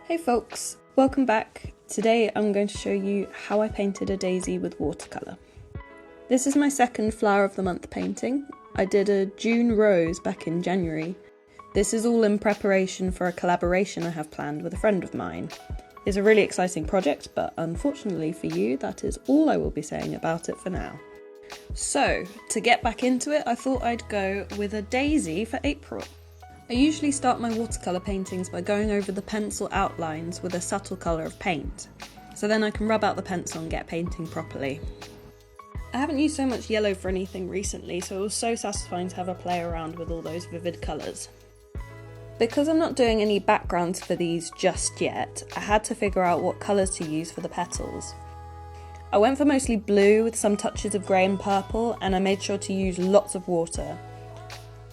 Hey folks, welcome back. Today I'm going to show you how I painted a daisy with watercolour. This is my second flower of the month painting. I did a June rose back in January. This is all in preparation for a collaboration I have planned with a friend of mine. It's a really exciting project, but unfortunately for you, that is all I will be saying about it for now. So, to get back into it, I thought I'd go with a daisy for April. I usually start my watercolour paintings by going over the pencil outlines with a subtle colour of paint, so then I can rub out the pencil and get painting properly. I haven't used so much yellow for anything recently, so it was so satisfying to have a play around with all those vivid colours. Because I'm not doing any backgrounds for these just yet, I had to figure out what colours to use for the petals. I went for mostly blue with some touches of grey and purple, and I made sure to use lots of water.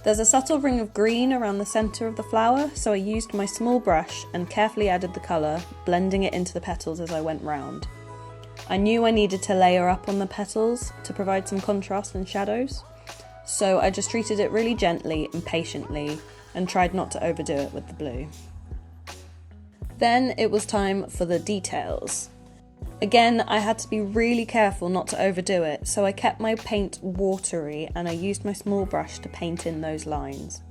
There's a subtle ring of green around the centre of the flower, so I used my small brush and carefully added the colour, blending it into the petals as I went round. I knew I needed to layer up on the petals to provide some contrast and shadows, so I just treated it really gently and patiently and tried not to overdo it with the blue. Then it was time for the details. Again, I had to be really careful not to overdo it, so I kept my paint watery and I used my small brush to paint in those lines.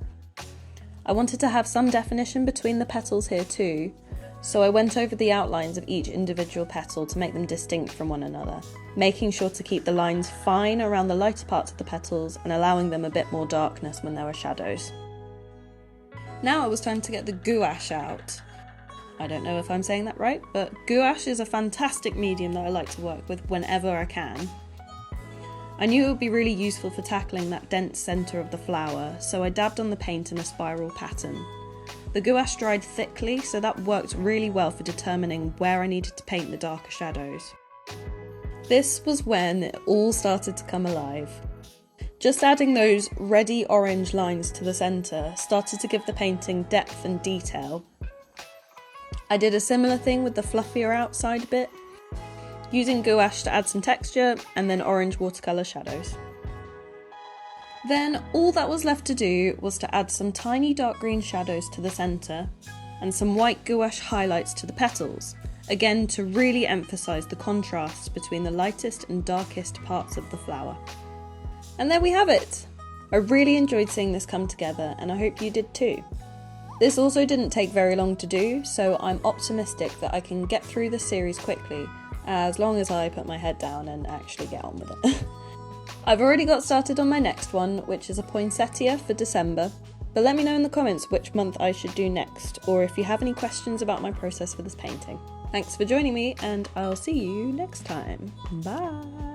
I wanted to have some definition between the petals here too, so I went over the outlines of each individual petal to make them distinct from one another, making sure to keep the lines fine around the lighter parts of the petals and allowing them a bit more darkness when there were shadows. Now it was time to get the gouache out. I don't know if I'm saying that right, but gouache is a fantastic medium that I like to work with whenever I can. I knew it would be really useful for tackling that dense centre of the flower, so I dabbed on the paint in a spiral pattern. The gouache dried thickly, so that worked really well for determining where I needed to paint the darker shadows. This was when it all started to come alive. Just adding those reddy orange lines to the centre started to give the painting depth and detail. I did a similar thing with the fluffier outside bit, using gouache to add some texture and then orange watercolour shadows. Then all that was left to do was to add some tiny dark green shadows to the centre and some white gouache highlights to the petals, again to really emphasise the contrast between the lightest and darkest parts of the flower. And there we have it! I really enjoyed seeing this come together and I hope you did too. This also didn't take very long to do, so I'm optimistic that I can get through this series quickly, as long as I put my head down and actually get on with it. I've already got started on my next one, which is a poinsettia for December, but let me know in the comments which month I should do next, or if you have any questions about my process for this painting. Thanks for joining me, and I'll see you next time. Bye!